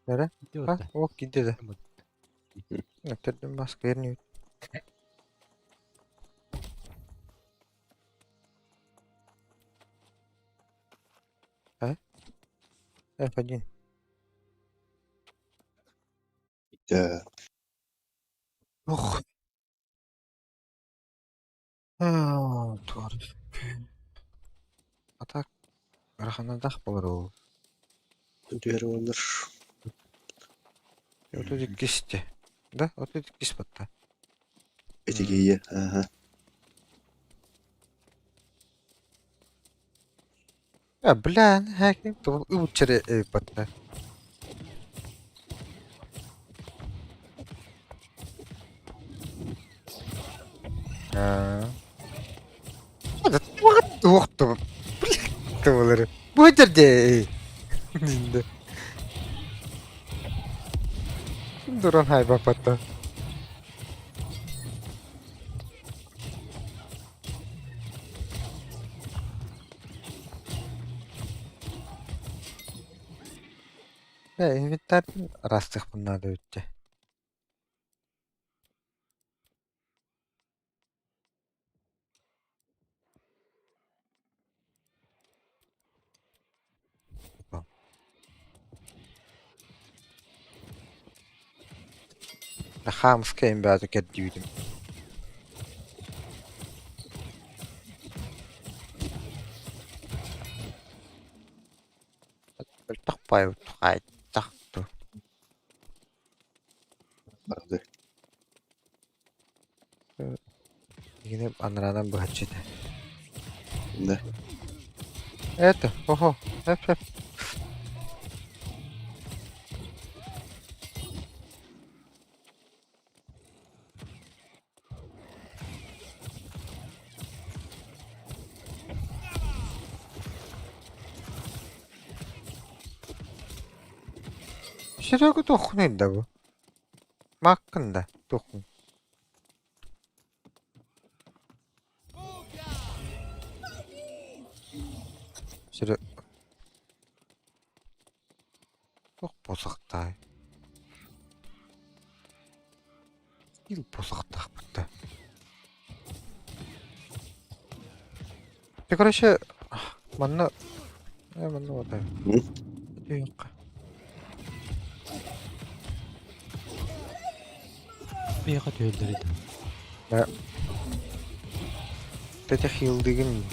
Nere? Gitti Ha? orada. O gidiyor da. Ama Getirdim başka yerini yut. Ha? Efendim. Ya Oh. Ha, doğru. Atak. Arxanadak bulur o. diğer olur. Otu dikkişti. Da? Otu dikkiş batta. Etigiye. Aha. Ya bilen hakim tu uçere batta. Ha. Hadi vakit vakti. Tavaları. Bu kadar de. Dinde. Duran hayvan batta. Ya inventардан растых надо өтті. Хамская база кәддүйдім. Bir taqpay tuqay taqtu. Vardı. Yine anıradan bu hacıdı. Ne? Это, ого, hep. Şuraya dokun da bu. Hakkında dokun. Şuraya çok bozukta. Il bozukta burada. Короче, манна манна вот так. Hı? Yok. bir yaka öldürdü. Tete heal digin.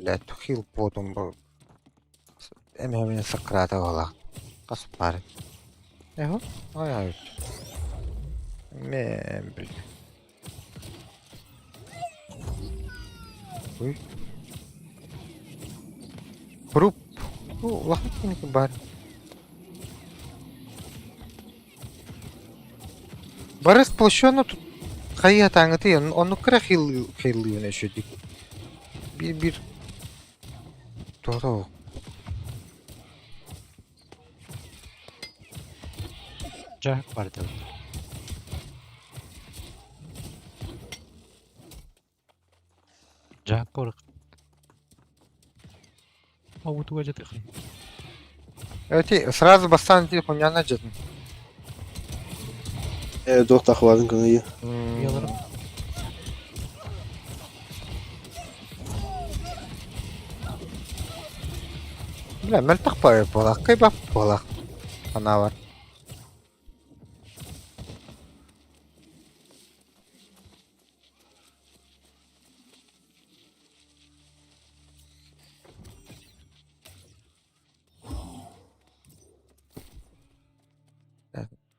Блядь, heal потом bu. Hemen sakrata ola. Kasıp bari. Eho, ay. Men bil. Uy. Grup. Bu vakit ini kebar. Барыс сплощенно тут кайя таңыты onu kıra heal yöne şödik. Bir doğru. Cahak vardı orada. Cahak kork. Avutu acı tıkı. Evet, сразу бассан телефон yanına acıdın. Dok takvadın kanıyı. Yalarım. Bilmem ben takpa polak, kay bak polak. Ana var.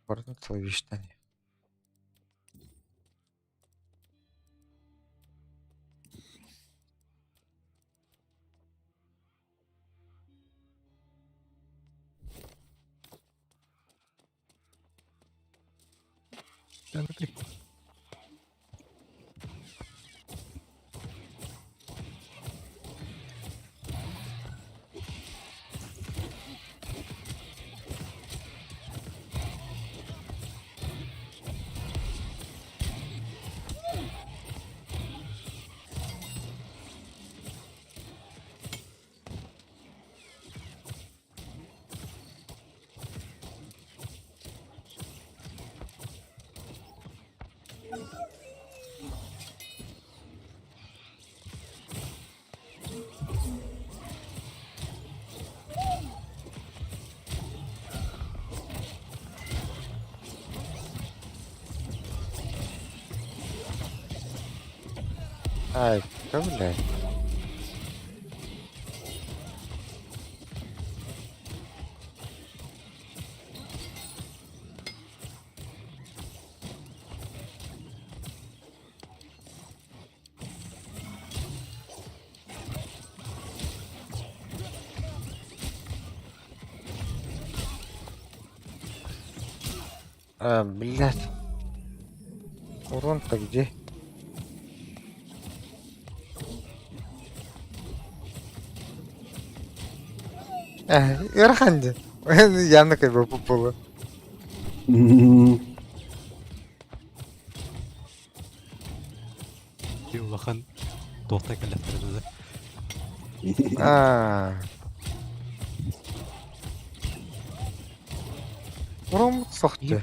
Buradan çalıyor işte. Таңгыты. Ай, да, блядь. Блядь. Урон-то где? Ирханди. Яна как бы попала. Ди улахан тоқтай кәләттірді. Урон соқты.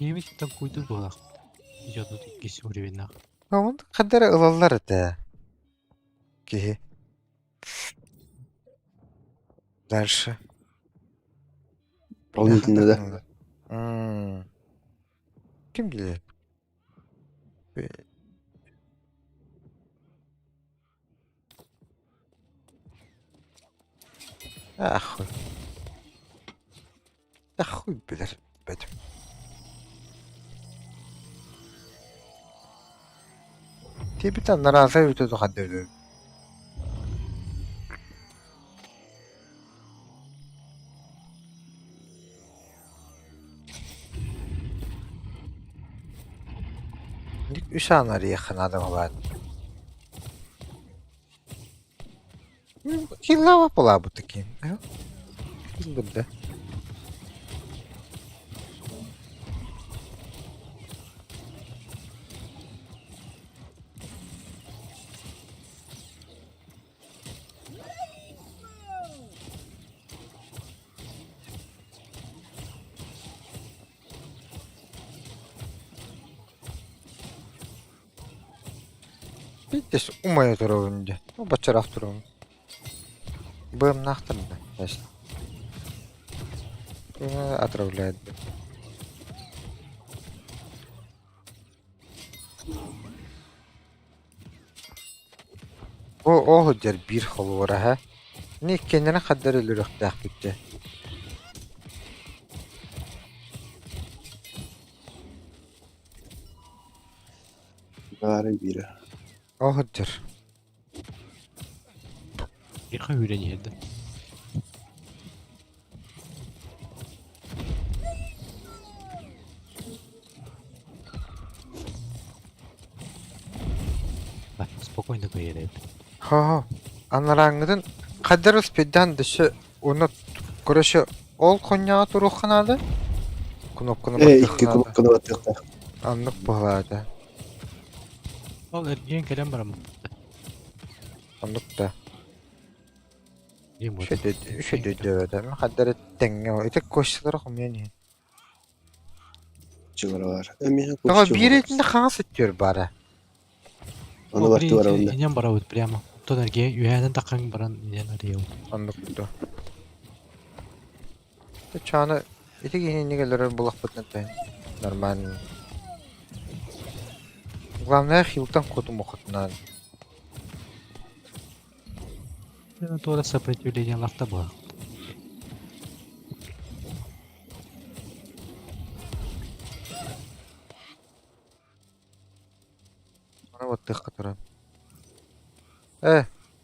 Еместен көйді болақ. Жадут иккесі өревен ақ. Он қадары ылалар это. Кихи. Дальше. Дополнительно, да? Кем билет? Ахуй. Ахуй, блядь. Пойдем. Тебе там наразы өтөдү кадырды. Üç anları yakın adam var. Hillava pola bu takim. Hildirdi. Bitti, umaya duralım diye. O başaraf duralım. Бэм нахтер, да, ясно. Отравляет, да. О, дер бир холуора, ха? Не кенене каддар өлүрөк дак битти. Бары бирі. О, дер. Иқа үйрен еді. Спокойно көйереді. Ха, анараңдын каддар спиддан dışı onu көрөшө ол коняга туруханады. Кнопканы İki kılıkkını battık da. Аннык булады. Ол эрген келем барам. Аннык да. Ем вот. Шөдөдө дөбөдө. Каддар теңге. Этек көчсөлөр комени. Çıgara var. Emine Тога koşu. биретинде каңсы өттөр бары. Onu baktı var onda. Инен бара өт прямо. Тон эрге үйәнен таққан баран инен арыяу. Аннык да. Чаны этек енегелер булак бутнаттай. Нормально. Главное хилтан котум окутнан. Тора сопротивление лафта была. Вот тых которая.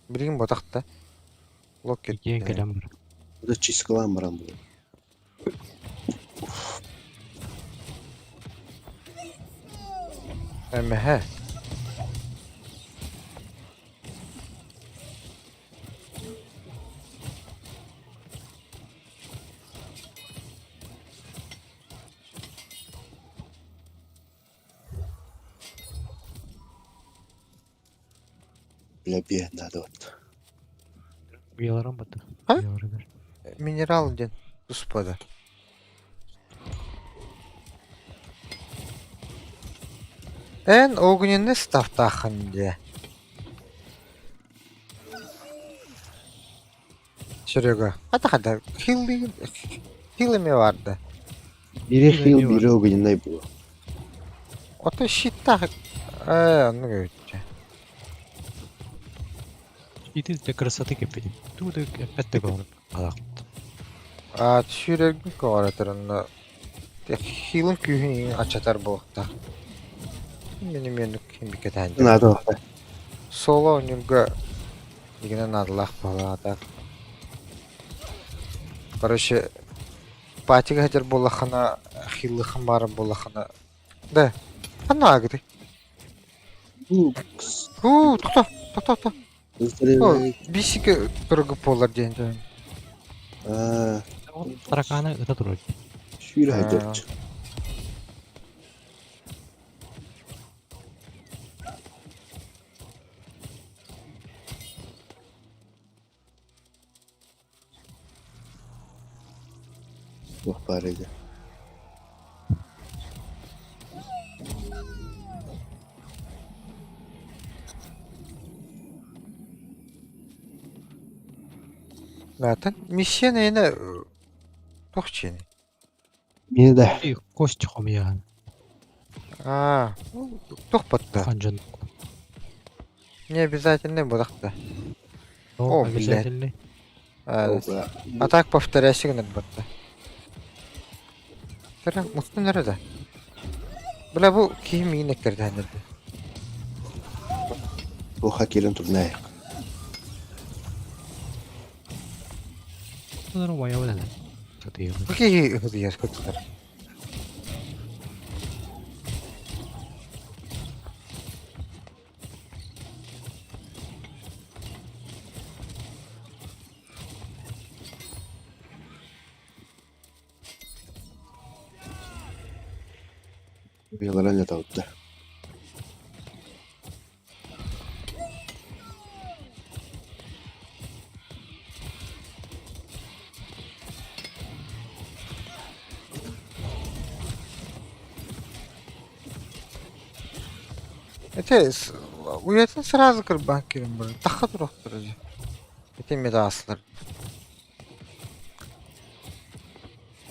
Билгин ботакта. Локет. Эрген келем бар. Bu da çiz kılan var ama. He. Bile bir надо вот. Уяларан баты. Ha? Уяларан. Mineral den. Uspada. En o günün ne staff taxın diye. Şuraya. Hadi. Hilli mi vardı? Biri Biri heal, bir var. biri o günün ne bu? O da shit tak. Onu gördü. Иди де красоты кепели. Тут опять такой алак. Şuraya kovalatırında. Hilin kühünü açatar bu da. Benim yanık kim bir keten. Надо вот. Solo oyunga digine nadlaq balada. Короче, патига хатер болахана хиллыхын бары болахана. Да. Ана гыды. Укс. Та. О, Быстрее. бисиге кыргып болар дегенде. Тараканы ыта турат. Şöyle Ha. haydi. Bak bari de. Zaten misyon yine tohçeni. Beni de. И кость хомия. Тоқ батта. Ханжан. Не обязательно будах да. Но О, блядь. обязательно. Опа. Атак повторяйся гынат батта. Тара, мустун nerede? Бля, bu кийим yine керді әнерді. Bu hakerin turnağı. Sonra ваява да. Что-то я. Bu кийim hızıyaz kötüler. Yalan ne tavukta. Это уятын сразу кырбан керім бір. Таққа тұрақтыр өзі. Это медаслар.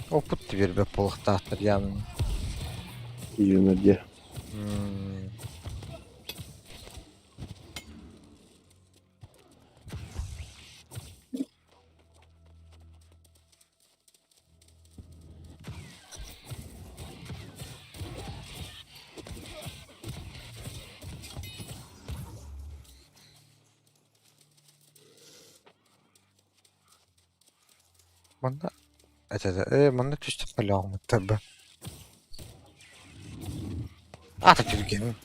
Опытты бербе полықтақтыр ямын. Yürümedi. Bunda bunda tüstü palağımı tabi. Atatürk'ün.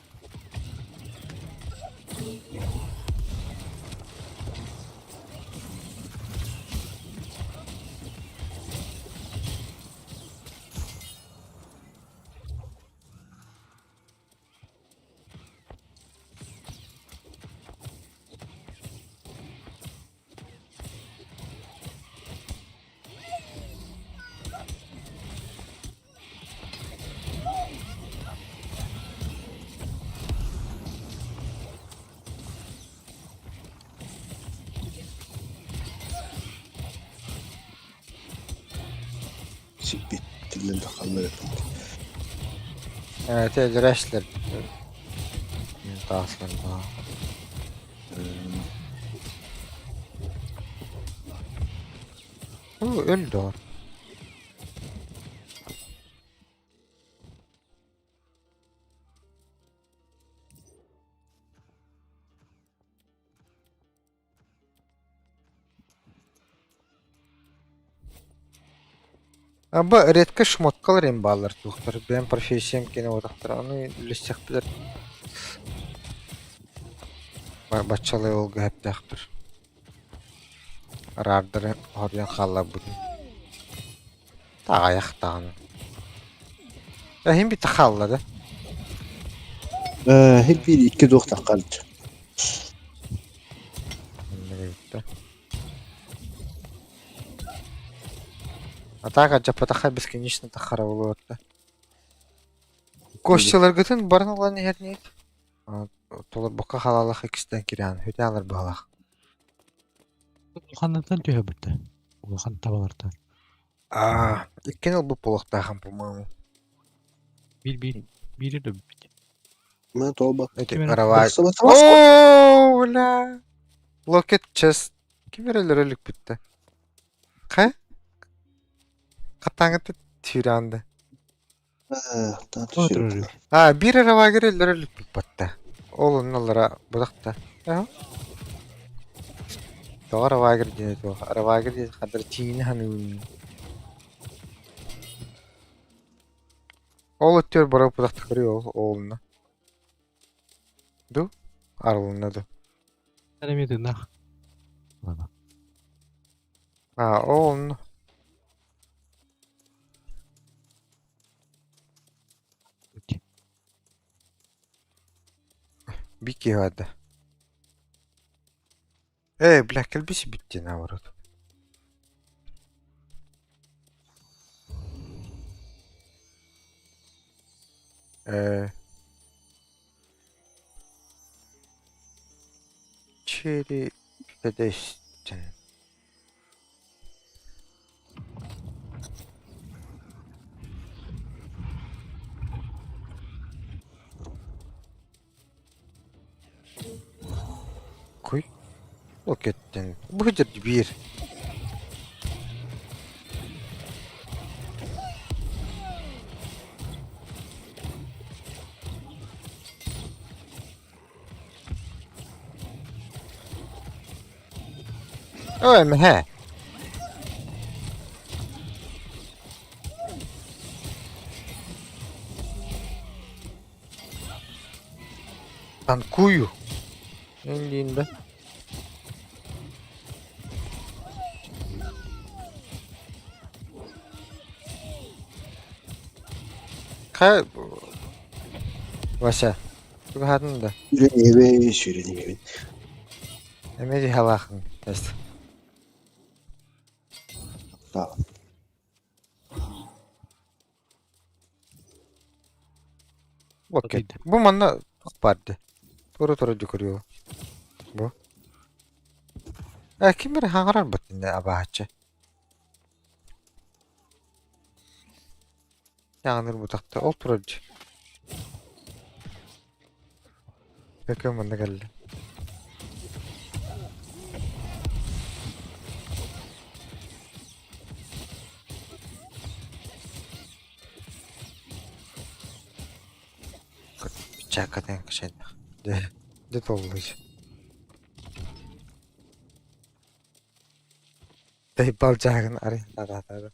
Sik bittiler de kalır efendim. Evet, reşler. Dağıslar daha. Öldü o. Абы редко шмоткалар эм баллар тухтар. Ben профессиям кене отактар. Аны үлесек билер. Баччалай ол гэптяхтар. Рардыр хорьян халла будын. Тагаяк тагын. Хим бит халла да. Hep bir iki doğ takardı. Атака жапатаха бесконечно тахара болот да. Кошчалар гытын барналар нерне. Толар бока халалах экстен киран. Хөтө алар балах. Улханнан түйе бітті. Улхан табаларда. Иккен ол бу полоктаган, по-моему. Biri de bitti. Ben tolba. Эти Кемер- каравай. Baksa basa basa. О, бля. Локет чест. Кимерелер өлүк битти. Кай? Катаңыты түйранды. Daha Oturur. Бир аравагер өлүк битти. Ол уналара будакта. То аравагер дине то. Аравагер дине кадыр тиини ханын. Ол өттөр бара будакта көрүyor оолуна. Ду? Арылына ду. Elemedi nah. Valla. Оолуна. Bitti. Бики хада. Бля, келбиси битти наоборот. Чери педестин. Кой? Локеттен. Быдыр бир. Ой, мэ. Танкую. Эндинде. Кай Вася. Туга хадында. Şöyle evet. Эмеди халахын. Эст. Tamam. Локет. Okeydi. Бу манна барды. Туру жүкөрүyor. Бу. Ким бир хаңарар бытында абаачы. Яңыр бутакта ол туру. Пекем мында келди. Чакатен кышен. Де толлуж. Дай балжагын ари тата.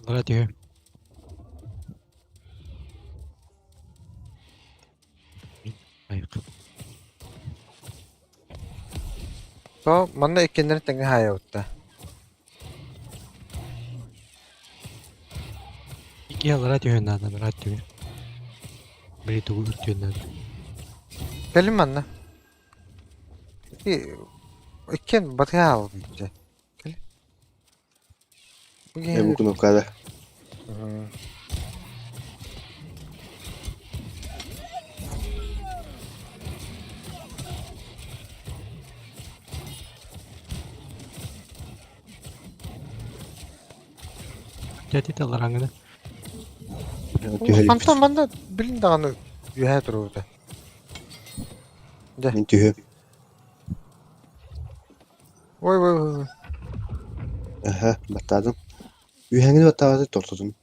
Radyo. Ayık. То манна эккендер теңе хаябытта. İki yıl radyo yönlendim. Radyo. Biri de uyut yönlendim. Келим манна. Эккен батга ал бийте. Кел. Bu knopkada. Jadi de larangını. Хантан манда билин даганы юха туруда. Ben tühü. Oy oy oy. Aha, battadım. Üyhengini battadı tortudum.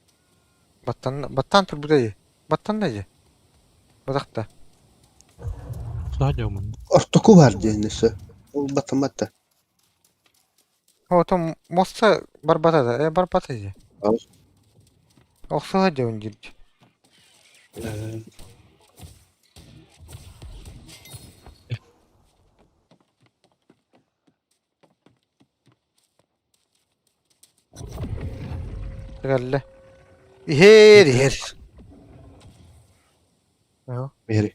Battan tur burayı. Battan da ye. Badakta. Sadece onun. Ortoku var diye nesi. O battan batta. O tam mossa barbata da. Barbata ye. Al. Oksa hadi önce. Galle. Her. Yo. Mehri.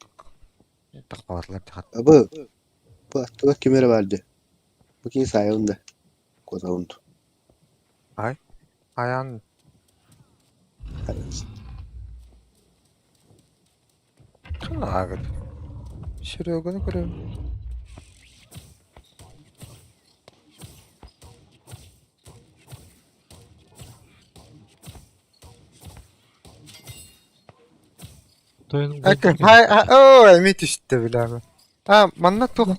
Takpavatlar tıkat. Bu attı bak kimere verdi. Bakayım sayıldı. Koza undu. Ayağın. Kana ağır. Şuraya günü kırıyor. Toyun Akın. Hay. Emit işte bile abi. Ha manna Doğru.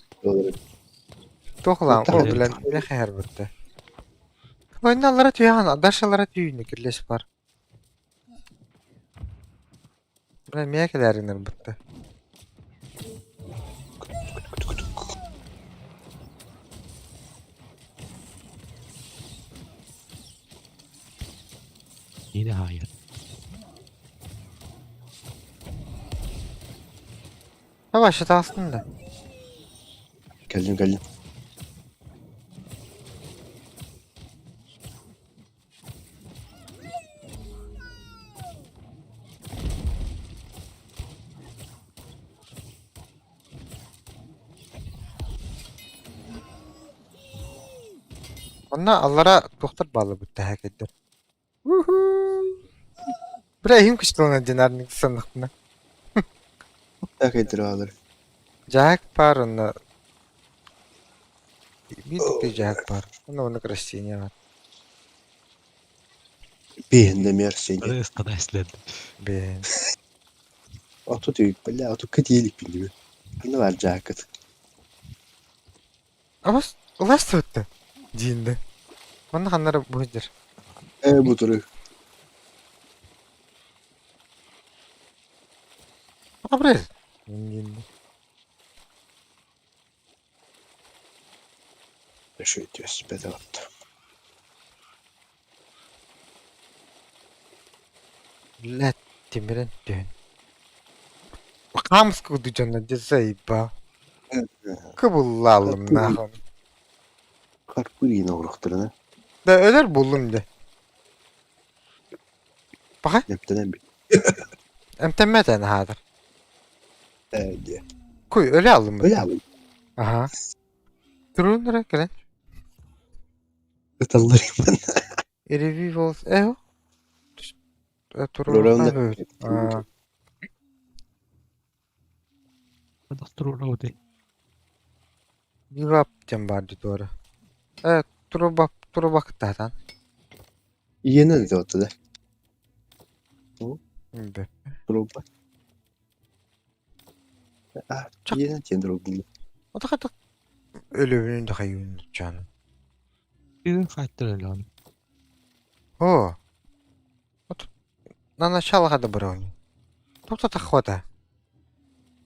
tohlan. O Tamam. bilen ne hayır bitti. Oyundalara tüyhan. Darşalara tüyünü kirleş var. Buraya niye kadar iner bitti. Yine hayır. Ha başladı aslında. Geldim. Onunla Allara doktor bağlı bitti hareketler. Buraya kıştı ona cenarnik sandıkına. Tak edir alır. Jack var onunla. Bir tıklı Jack var. Onu красине var. Beğendim yer seni. Bana ıstada eslendi. Ben. Oto diyor. Böyle oto kıdiyelik bildi. Ne var jacket? Ama ulaş tuttu. Cinde. Onun hanları budur. Budur. Ama buraya. Cinde. Şöyle diyoruz. Bedavatta. Let timirin dön. Bakamız kudu canına cezayba. Kıbullalım nahon. Karpur yine uğraktırına. Da öler buldum de. Bakay. Neptenen bir. Emtemmeten hadır. Diye. Kuy öyle aldım Öyle ben. abi. Aha. Durun nere gelen. Itallarıyım ben. Erivi voz. Eho. Loranda. Durun. Aa. Hadi dur o de. Give up vardı doğru. Evet. Turu bak zaten. Yine de otu da. Şimdi. Droba. Çok- Yine kendi droba. O da kadar ölümünün daha iyi canım. Bir kaçtır öyle onu. O. Nana şalga da brownie. Тобто тахвата.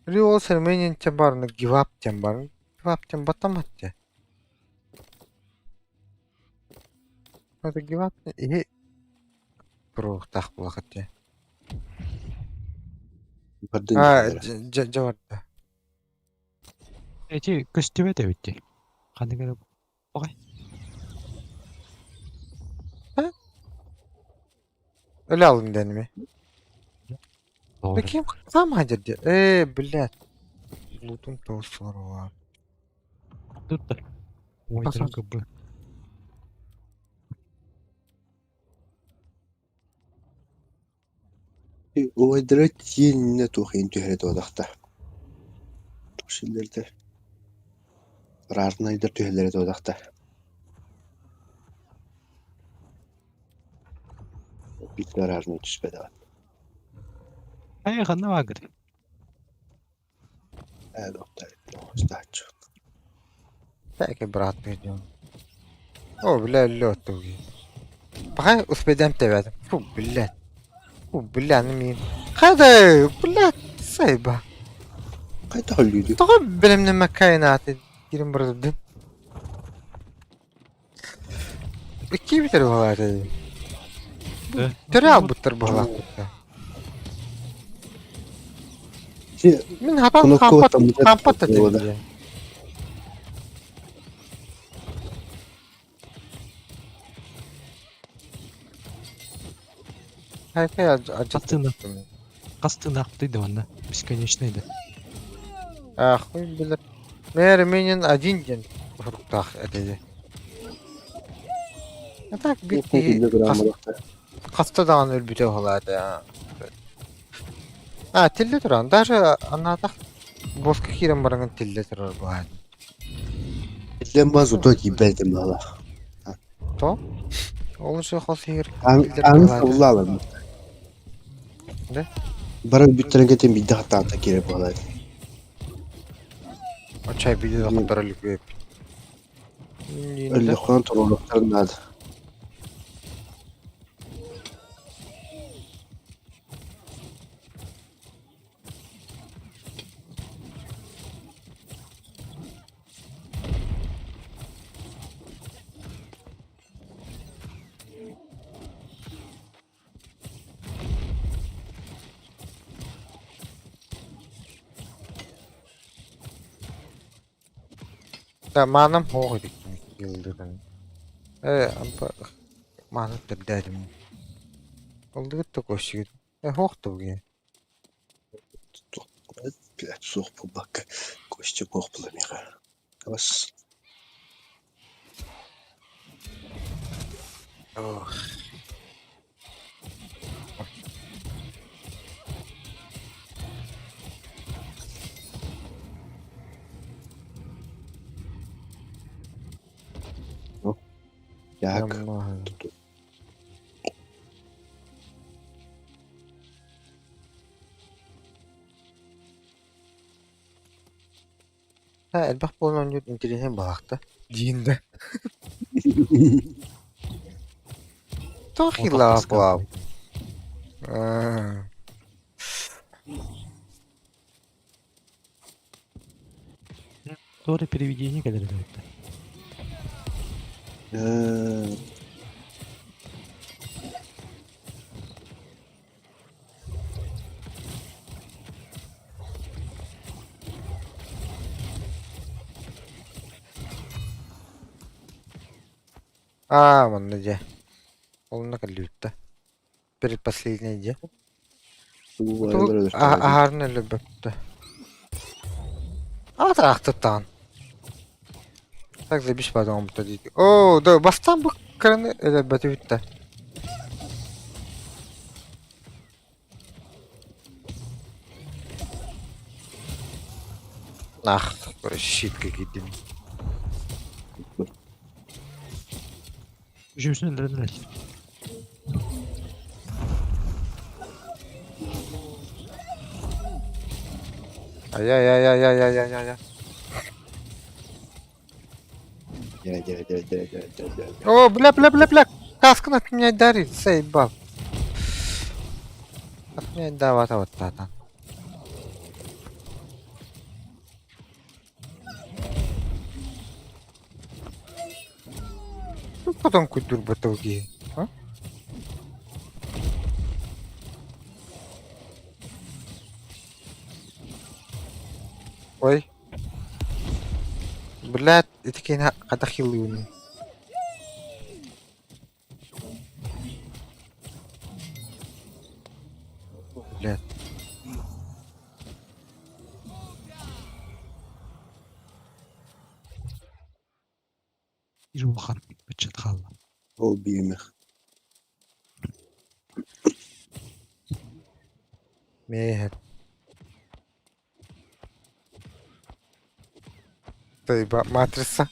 Рио серменин чамбарны give up чамбарны. Give up чам батаматте. Это give up и про тах плахатте. Bardın А, içindeler. жаварда. Eci kıştıve de bitti. Hadi gel. Bakay. Öyle alın denimi. Doğru. Bakayım tam hacı diye. Блядь. Лутун тоже var. Dur da. Oyuncuların Bakın. kapı. O direkt yine tohayın tühret odakta. Şimdilerde. Rarnaydır tühret odakta. Bir rarnay tüs bedava. Ay kanna var. Doktor. Daha çok. Belki bırak ediyorum. О, бля, лед туги. Пока успеем тебя. Фу, блядь. Фу, бля, ну мин. Хада, блядь, сайба. Kayda hallıydı. Того белемне макайнаты. Girin burada. İki bitir bağladı. Да. Töre al buttır bağladı. Şey, Min hapan Bunu kampat kovalamayacak kampat da bu dedi. Hayır, Кастыны. Кастыны актыйды ванна. Бесконечныйды. Ах, хуй bilir. Meğer menin один день fruktah ededi. Ya tak bu bitti. kokuyla grammalıkta. Kasta dağın ölbüte oladı ya. Ha, tilde duran. Даже anladak. Boska kiren barangın tilde durar bu hal. Elden bazı da giberdim valla. To? Onun şey kalsı her. Anı savunla alalım. Ne? Bana bir tane getir bir daha tahta girip valla. O çay bildi de kadarlık hep. Öyle kontrolörlerin adı. Da manam hoğ edik yıldırın. Ama manam da dedim. Oldu gitti koşuyor. Hoğdu bu ya. Блядь, сох по бака. Костя кох планира. Вас. Oh. Yak. Aman. Ha, elbaq bolnan yut intellijen balaqta. Diyinde. Toch hilaf laf. Doğru переведение kadar да. Вон где. Он накалютта. Предпоследний где. Bu aralara da. Aharını любит. А трахтатан. Так забишь потом подойти. О, да, бастан bu karını ele batıyutta. Ах, щит какие-то. Жүзүнө эле. Ай-яй-яй-яй-яй-яй-яй. Gel. О, бля. Каскан от меня дарит, сейбал. От меня давата вот тата. Ну, потом культур баталги. А? Ой. Блядь, это кина атахилуни. Блядь. Жухан бычат халла. O büyümek. Меет. Ты матрица.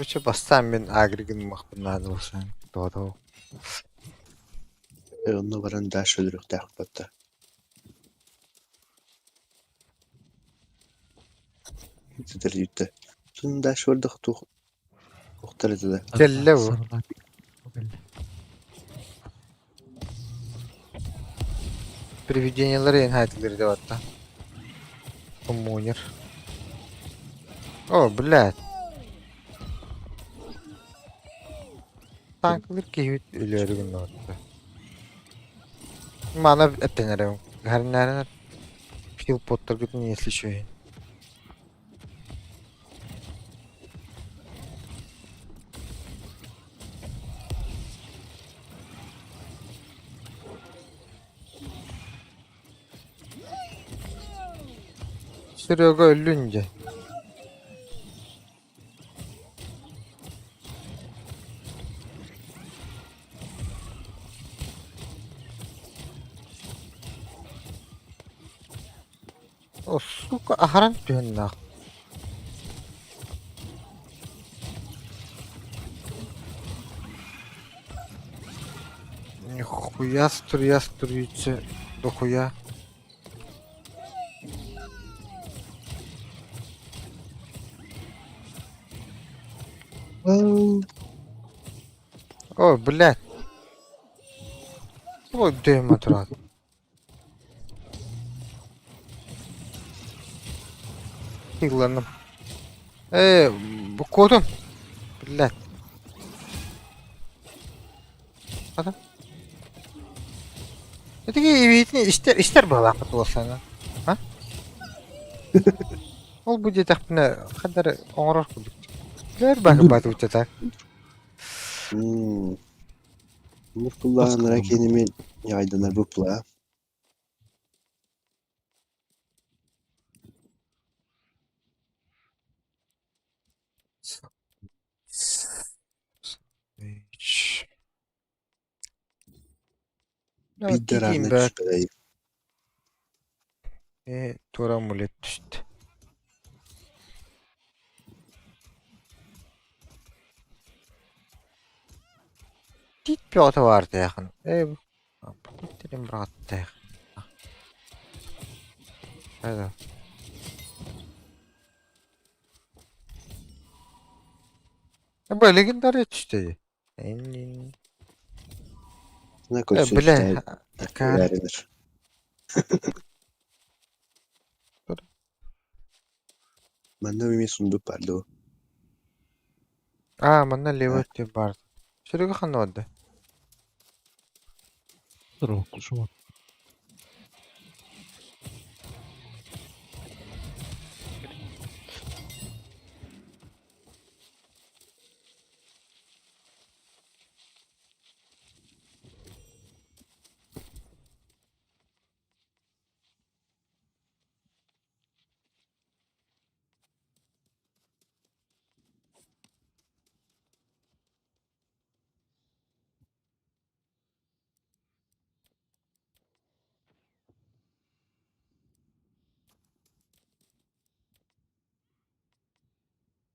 Koça bassam ben agrigin mahbunladı olsan. Doğru. Onunla varan daş ölürük dağıt batta. Gider gitti. Tüm daş vardı Tohtar edildi. Kelle bu. Sarılar. O belli. Привидениялар en hayatları da hatta. Коммунер. О, блядь. Tanklar ki ölüyor gün orada. Bana ettenere. Her nereden pil potlar gittin yesli şey. Sürüyor ölünce. O suka aharan tühennak. Нихуя струится дохуя. О, блядь. Ой, дым отрад. Yıllandım. Bu kodum. Блядь. Adam. Dedi ki evini ister bağlaqıt olsana. Ha? Ol bu dedik buna kadar oğrar kuduk. Ver bakı batı uçatak. Mutlularına kendimi yaydılar bu pula. Hiç. Ya Bir de gideyim rahmet be. şüphedeyim. Tora mulet düştü. Dit bir ota vardı yakın. Bu. Dedim rahat da yakın. Hadi. Böyle günler yetişti. Ne koşuyor Bile. işte. Kar. Verilir. Bende bir sunduk vardı o. Mana levet diye var. Şuraya kanı vardı. Dur okul şu an.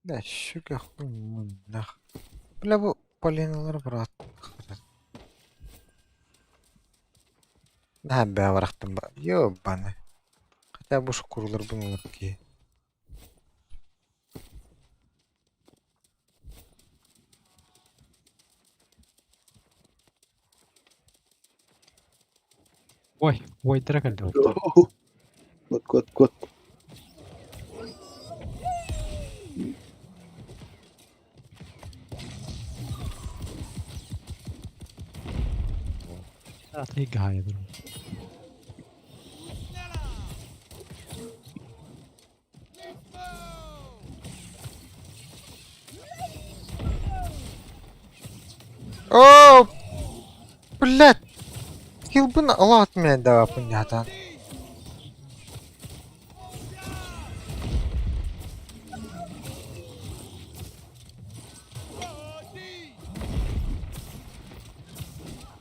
Ne şu kahvın ne? Bile bu polinaları bırak. Ne be bıraktım ba. Yo bana. Hatta bu şu kurular bunlar ki. Vay. Vay direkt elde oldu. Kot. Zaten iyi gaye durum. Oh! Блядь! Kilbini Allah atmaya devam yapın.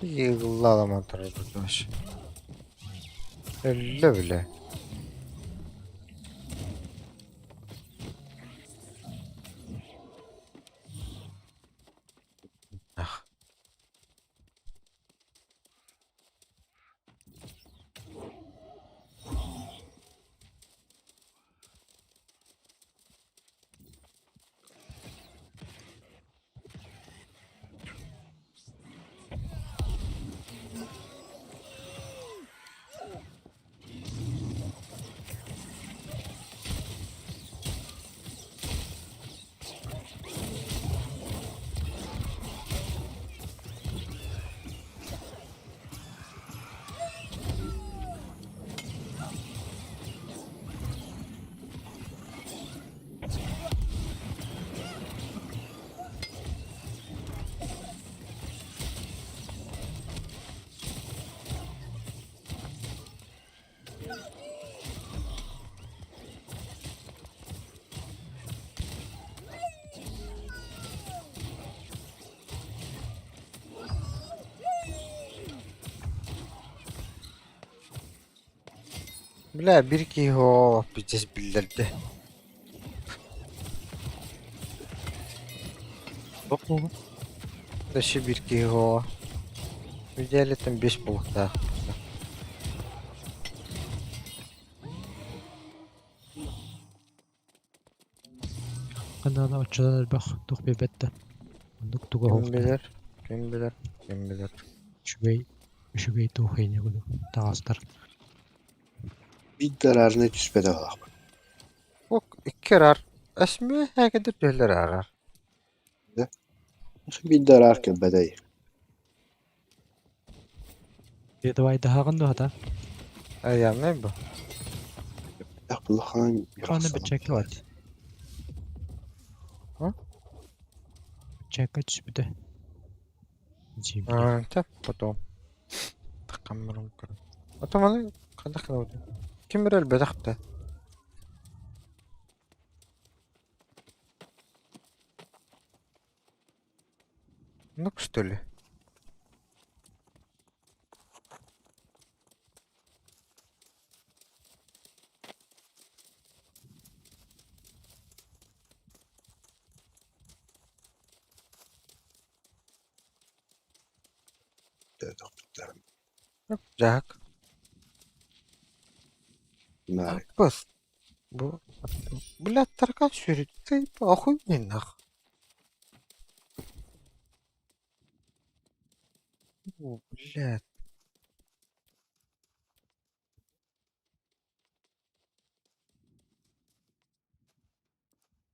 Yığılalamadır arkadaş. Öyle bile. Bile bir iki ho biz bildirdi. Yok mu? Dışı bir iki ho. Müdahaletin 5 bulukta. Kanada da açılar bak. Tok bir bette. Onduk tuga Kim hokta. bilir? Kim bilir? Kim bilir? Şübey tok heyne kudu. Dağıstar. Bir zararına küspede bak. Ok ikrar. Esmi herkese döller arar. Bir zarar ki bedey. Bir de vay daha kandı hata. Ayağım ne bu? Yapılan Kanı bir çekli var. Ha? Çek aç bir de. Cimri. Так, потом. Камерам көрөм. Потом аны кандай кылып атат? Ким берер бедакта? Ну что ли? Жак. Bunlar Bas. Bu. Блядь, таракан шурит. Ты охуенный нах. О, блядь.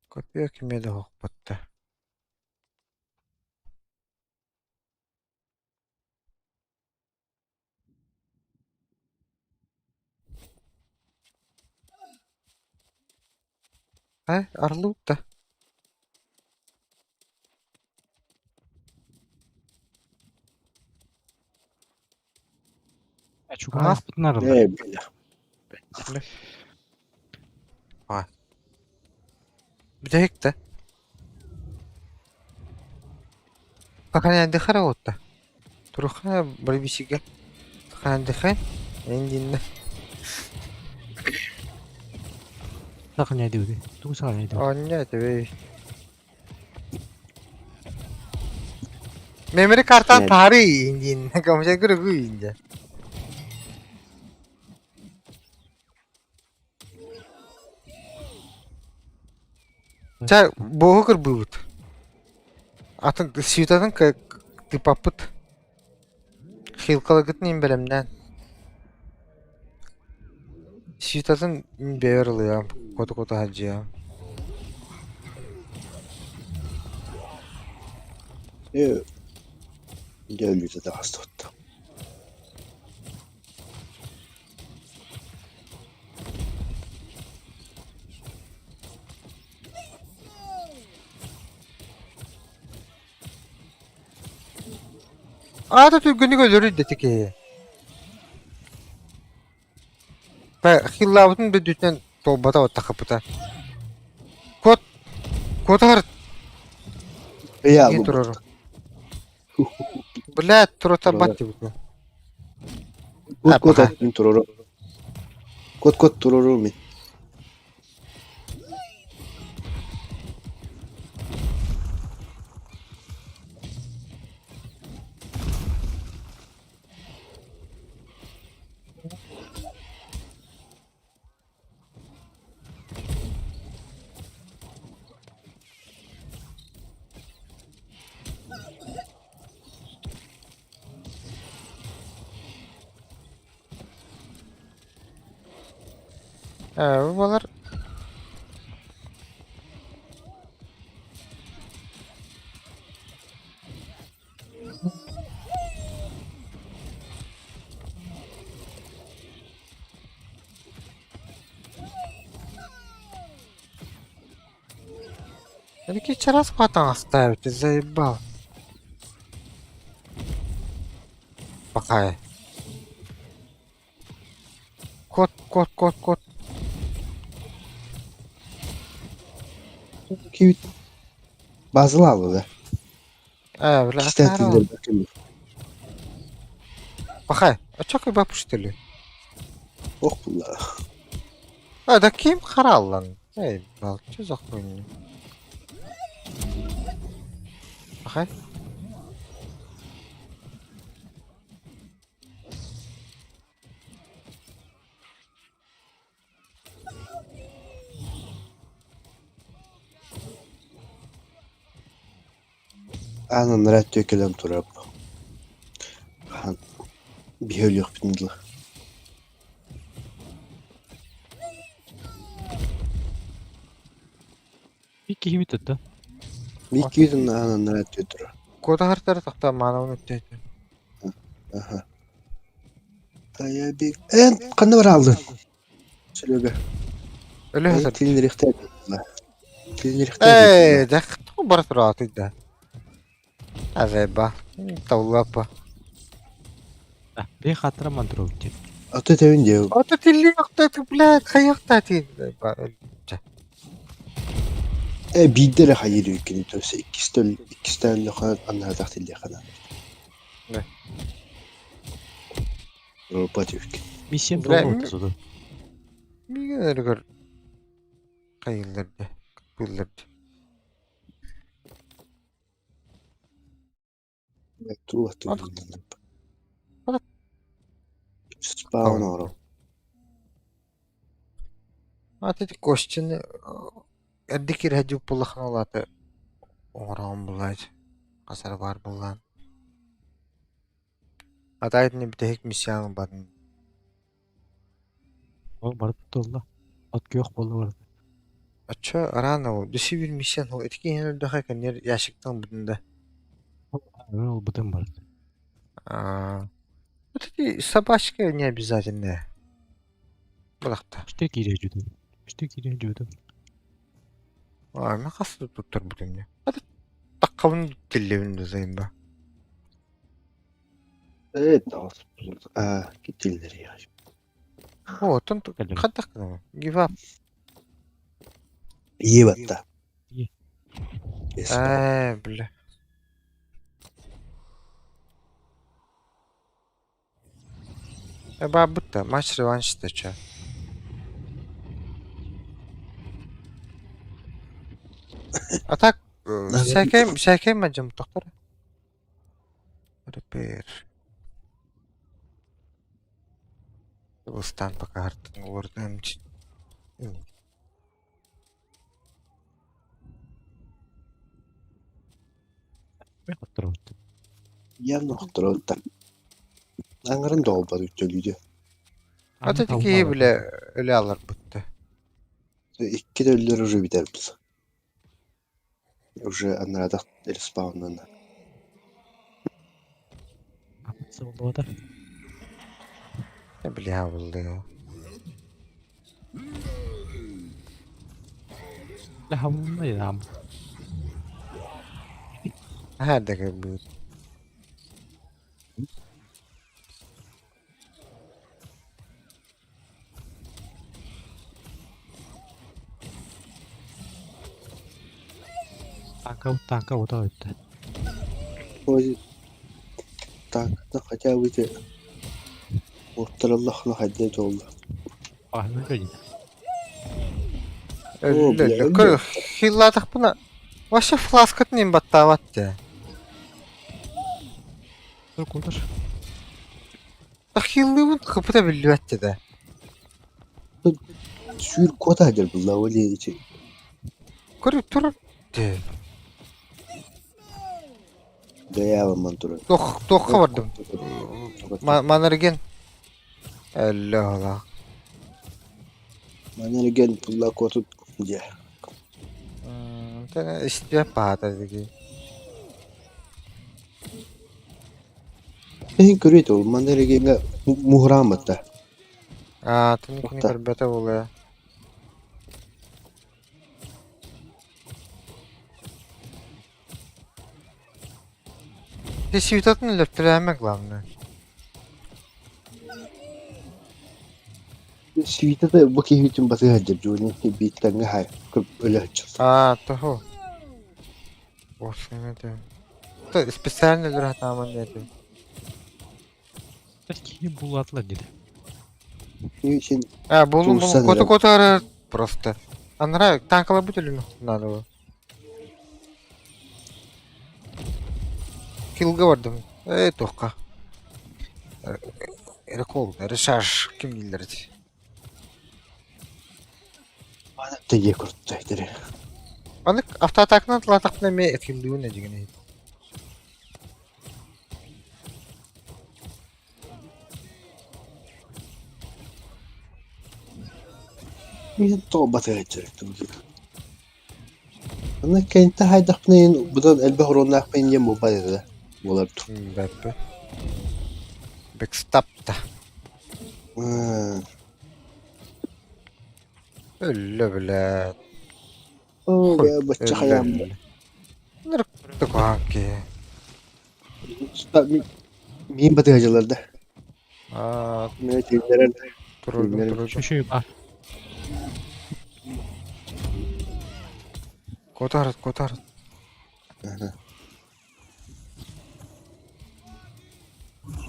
Копейки мне да хоппатта. Ай, Арлута. Şu Aa. ayak bunlar. ne böyle? Ай. Bir de hekte. Bakın yani dikara otta. Turuha böyle bir şey gel. Bakın dikara. Endinde. Sakın ne diyor? Dur sakın ne diyor? О, нет, вы... Memory karttan Evet. tarih indin. Kamu şey kırık ince. Çay boğu kır buğut. Atın sütadın ka tıpapıt. Xilkalı gitmeyin belimden. Sütadın beğerli ya. Kodu kodu hacı ya. Gölgede de hasta tuttu. Aa da günlük öldürür dedi ki. Ve xillavutun bir dütten tobata otta kapıta. Kod. Kod har. Ya İyi bu durur. Блядь, турота Buralar. бatti bu. kot kot Apa? ettin tururu. Kot kot tururu mi? Bu balar Какие вчера схватан оставить, ты заебал. Пока. Кот, кот, кот, кот. Ki bazılı aldı da. Бля, İşte здорово. ettiler bakayım. Пока. А чё как бабу что ли? Oh bunlar. Ada kim karallan? Ey bal çözak oyunu. Bakay. Anan radyo kelem turap. Han bir höl yok bitmedi. İki kimi tuttu. Miki yüzün anan radyo turap. Koda hartları takta mana unuttu. Aha. Aya bir kanı var aldın. Şöyle Ölü hazır. tilini rihter ettiler. Tilini rihter ettiler. Ey, dak tu barat rahatı da. Azeba. Tavlapa. Bir hatıra mantıra uçacak. Atı tevin diyor. Ota tilli yokta tüple kayak tati. Bir de hayır yükünü tövse. İkisi de lokal anladak tilli kadar. Ne? Robot yük. Misyon Bre- dolu otuzu. Bir gün örgür. Kayılırdı. Kıpırlardı. Tuh tuh. Ada- Spawn oro. Ata di question. Eddikir haju pulakhan olata. Oran bulaydı. Kasar var bulan. Ata aydın bir tek misyon badın. O barı tuttu Allah. At yok bolu vardı. Aça arana o. Düşü bir misyon o. Etki yine daha kan yer yaşıktan budunda. Öyle ol bıdım vardı. Bu dedi sabahki ne biz zaten ne? Bıraktı. İşte gireceğim. İşte gireceğim. Ne kaslı tuttur bu dünya. Hadi takavın dillevini düzeyim be. Evet. Gittiler ya. O tuntu Geldim. kadak mı? Give up. İyi batta. İyi. Yes. Bile. Ba bu da maç revanş da ça. Atak şakay mı acım doktor? Repair. Bu stand pakartın vurdum için. Bir hatıra uçtu. Yan noktalarda. Angarın da olmadı ütülüydü. Atatürk'ü bile öyle alır bıttı. İki de ölüler уже biter biz. Уже anladık el spawnlarına. Nasıl oldu o da? Ne bileyim havuldu ya. Ne havlunda ya ama. Her dakika bu. Tanka o da öttü. O tankta хотя бы de Muhtarallah'la haddet oldu. Ahmet öyle. Öyle bile öyle. Kır hilladık buna. Vaşa flaskat neyim battavat ya. Dur kuldur. Bak hillığımın kapıda bir lüvette de. Sür kota hacer bullah öyle için. Kır dur. De. Gaya mantura. Doka vardım. Manargen. Allah Allah. Mana gen bullah kotu ya. Tane istiyor pahadır dedi. Sen körüyet ol. Mana gen muhram batta. Tuni kini Dokta. karbete oluyor. Sivtatını löptüremek lan ne? Svita da bu kehvitin batı hacer. Joni bir tane hay. Kırp öyle hacer. Toho. Boş ne diyor? Da spesialne dur hataman dedi. Belki bulatla dedi. Niçin Болун Туğsan кота herhalde. кота просто. Анра танкала бүтүлүн надо было. Килга бардым. Тоққа. Рекол, решаж kim билдирди. bana da ye kurttu ederi. Анык автоатакны латакны ме килдүүнө деген. Niçin toğbatı edecektim gibi. Ana kente haydakpının budan elbe horonlakpın yem bu baydı. Olar dur. Бәппе. Бэкстапта. Ha. Өллө билет. O Хуй, be bacı өллө hayam. өллө. Нырыкты куанки. Usta min batı hacılarda. Аа, Ne teyzeler. турдум, Bilmiyorum. турдум. Şu yukarı. Котарат, котарат.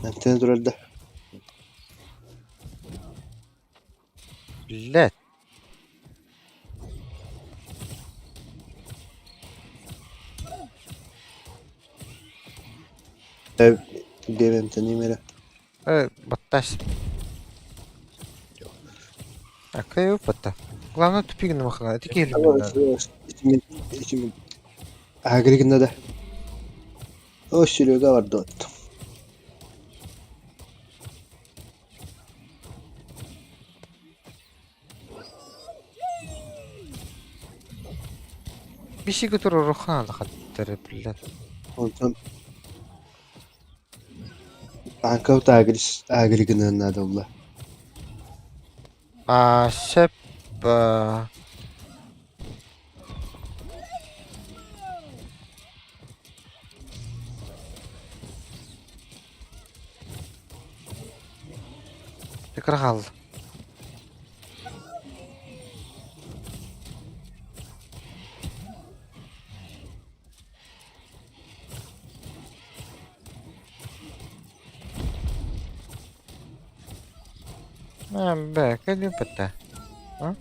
Antene durardı. Билет. Ev demem tanıyım hele. Батташ. Акай опыта. Главное тупик махана. Эти Ama келин надо. içimin agreginde de. O sürüyorga vardı o. Биши көтөр рухана да хаттыр билет. Ondan Ankavut agreginde ne adı ola. Шеп Tekrar kaldı. Kan peta. Hah?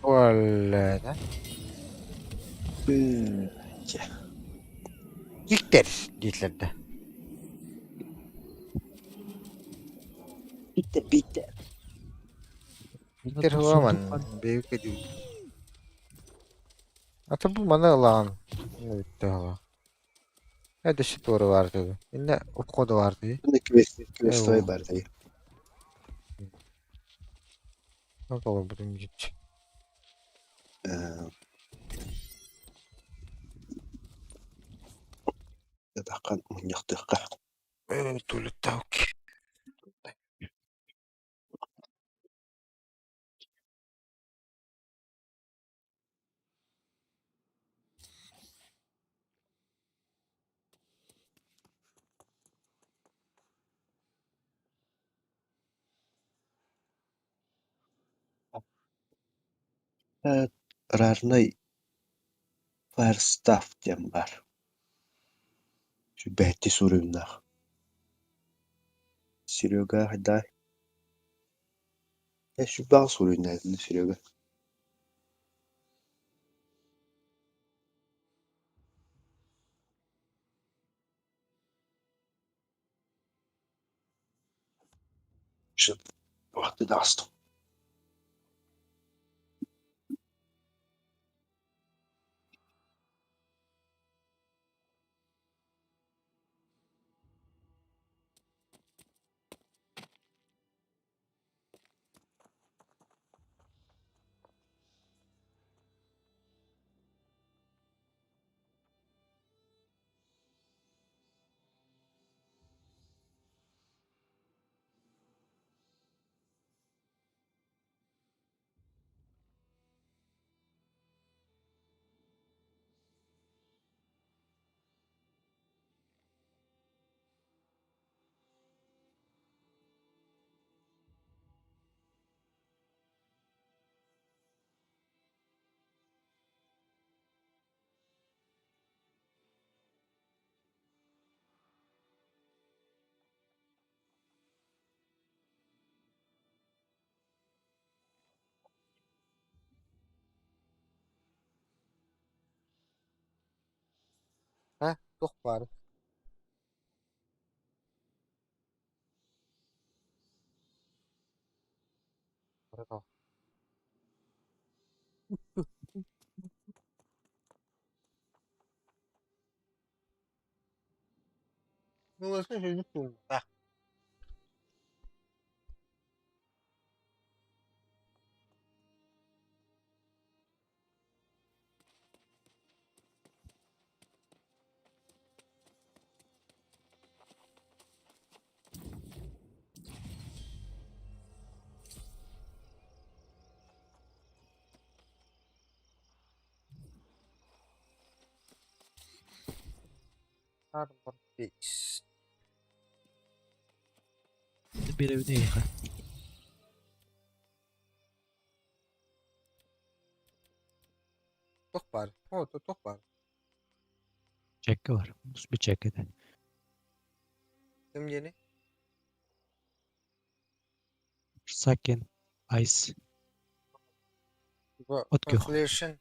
Valla da. İlk deriz diyetlerinde. Bitti. İlk deriz olaman. Büyük ediyor. Ata bu bana lan. Ne bitti hala. Ya da şu doğru vardı. Yine o da vardı. Ne küvesti Evo. var barda. Ne olur bunun git. Yadakkan yaktıkka. Tulut tavuk. Rarnay Firestaff diyen var. Şu behti soruyunda. Siryoga hadi. Şu bağ soruyunda Siryoga. Şu vakti de astım. Ha, çok var. Burada. Burası çocuk durumda. Harbor Base. Bir ev değil ha. Çok var. Orada çok var. Çekke var. Bir çekkede. Kim yeni? Sakin. Ice. Bu Ot yok. Inflation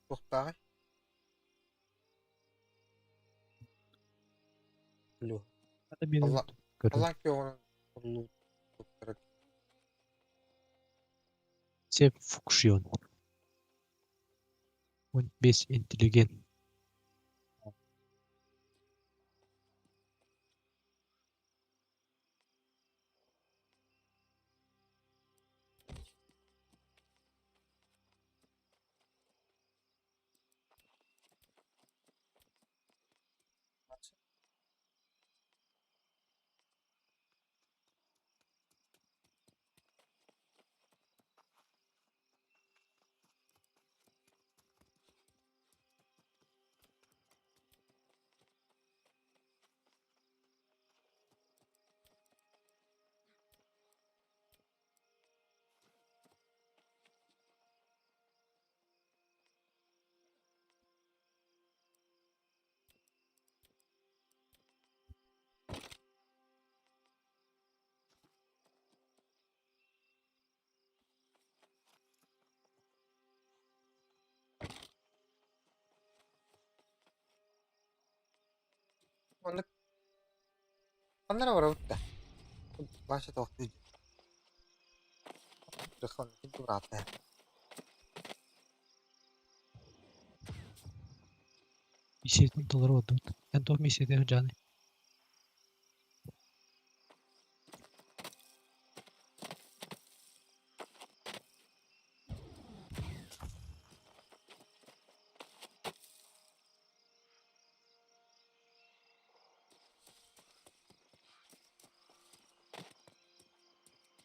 çok daha. Blue. Hadi bir Allah görün. Allah ki onun Blue çok kırık. Це Fuxion. Und bis intelligent. Onda kanlara var orada. Başta toplayıcı. Kırıkan bir rahat ya. Миссиядан доллар отдут. Ento missiyada jani.